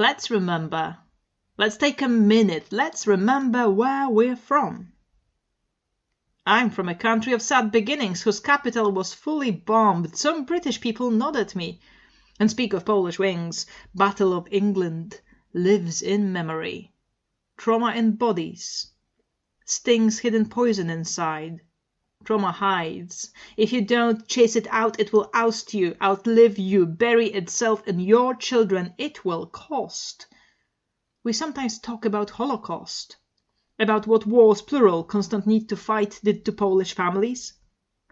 Let's remember. Let's take a minute. Let's remember where we're from. I'm from a country of sad beginnings whose capital was fully bombed. Some British people nod at me and speak of Polish wings. Battle of England lives in memory. Trauma embodies. Stings hidden poison inside. Trauma hides. If you don't chase it out, it will oust you, outlive you, bury itself in your children. It will cost. We sometimes talk about Holocaust, about what wars, plural, constant need to fight did to Polish families,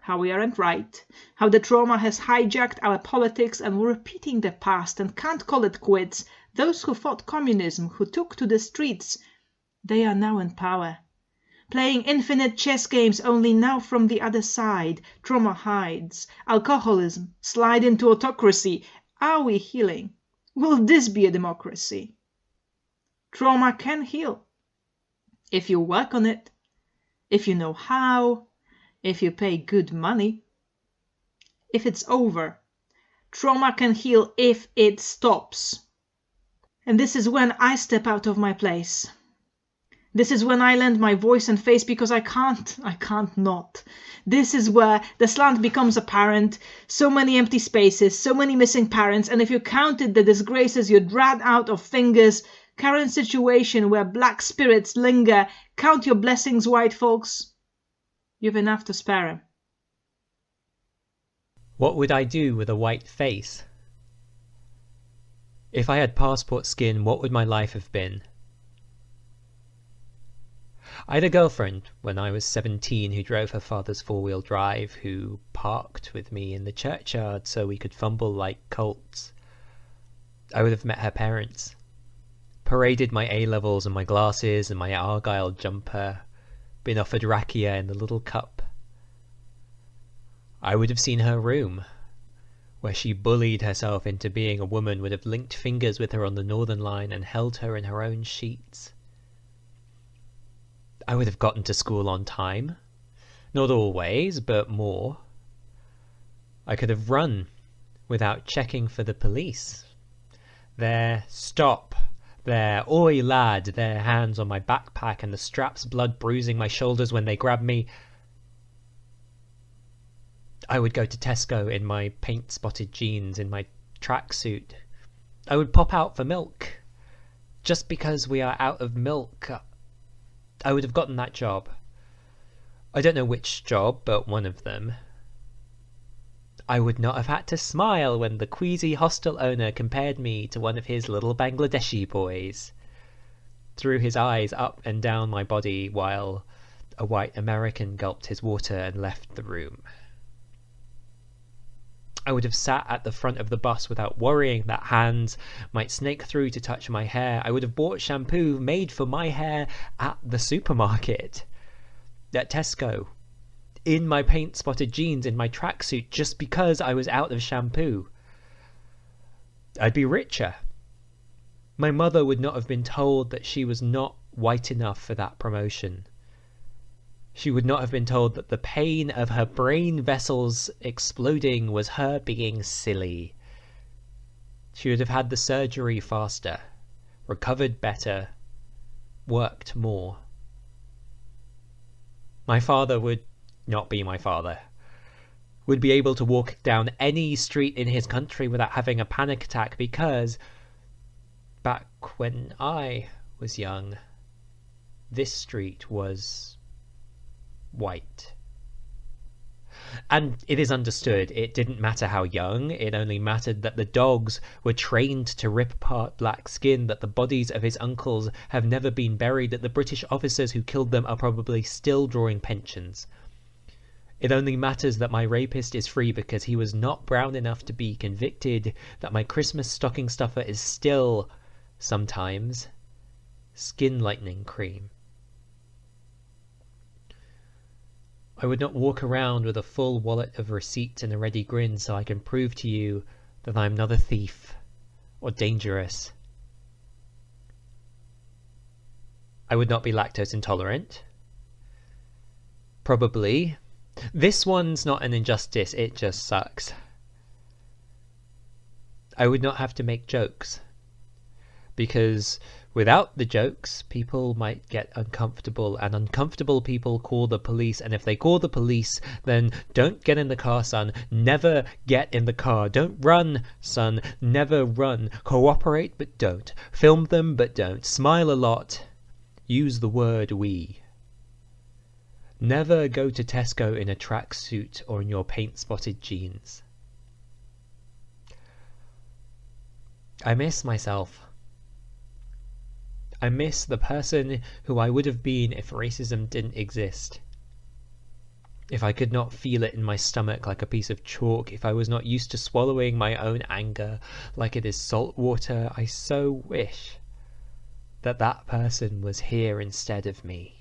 how we aren't right, how the trauma has hijacked our politics and we're repeating the past and can't call it quits. Those who fought communism, who took to the streets, they are now in power. Playing infinite chess games, only now from the other side. Trauma hides. Alcoholism. Slide into autocracy. Are we healing? Will this be a democracy? Trauma can heal. If you work on it. If you know how. If you pay good money. If it's over. Trauma can heal if it stops. And this is when I step out of my place. This is when I lend my voice and face because I can't not. This is where the slant becomes apparent, so many empty spaces, so many missing parents, and if you counted the disgraces you dragged out of fingers, current situation where black spirits linger, count your blessings, white folks. You've enough to spare 'em. What would I do with a white face? If I had passport skin, what would my life have been? I had a girlfriend when I was 17 who drove her father's four-wheel drive, who parked with me in the churchyard so we could fumble like colts. I would have met her parents, paraded my A-levels and my glasses and my argyle jumper, been offered rakia in the little cup. I would have seen her room, where she bullied herself into being a woman, would have linked fingers with her on the Northern Line and held her in her own sheets. I would have gotten to school on time. Not always, but more. I could have run without checking for the police. There, stop. There, oi lad, their hands on my backpack and the straps blood bruising my shoulders when they grabbed me. I would go to Tesco in my paint-spotted jeans, in my tracksuit. I would pop out for milk. Just because we are out of milk, I would have gotten that job. I don't know which job, but one of them. I would not have had to smile when the queasy hostel owner compared me to one of his little Bangladeshi boys, threw his eyes up and down my body while a white American gulped his water and left the room. I would have sat at the front of the bus without worrying that hands might snake through to touch my hair. I would have bought shampoo made for my hair at the supermarket, at Tesco, in my paint-spotted jeans, in my tracksuit, just because I was out of shampoo. I'd be richer. My mother would not have been told that she was not white enough for that promotion. She would not have been told that the pain of her brain vessels exploding was her being silly. She would have had the surgery faster, recovered better, worked more. My father would not be my father. Would be able to walk down any street in his country without having a panic attack because, back when I was young, this street was white. And it is understood it didn't matter how young, it only mattered that the dogs were trained to rip apart black skin, that the bodies of his uncles have never been buried, that the British officers who killed them are probably still drawing pensions. It only matters that my rapist is free because he was not brown enough to be convicted, that my Christmas stocking stuffer is still, sometimes, skin lightening cream. I would not walk around with a full wallet of receipts and a ready grin so I can prove to you that I'm not a thief or dangerous. I would not be lactose intolerant. Probably. This one's not an injustice, it just sucks. I would not have to make jokes, because without the jokes, people might get uncomfortable, and uncomfortable people call the police, and if they call the police, then don't get in the car, son. Never get in the car. Don't run, son. Never run. Cooperate, but don't. Film them, but don't. Smile a lot. Use the word we. Never go to Tesco in a tracksuit or in your paint-spotted jeans. I miss myself. I miss the person who I would have been if racism didn't exist. If I could not feel it in my stomach like a piece of chalk, if I was not used to swallowing my own anger like it is salt water, I so wish that that person was here instead of me.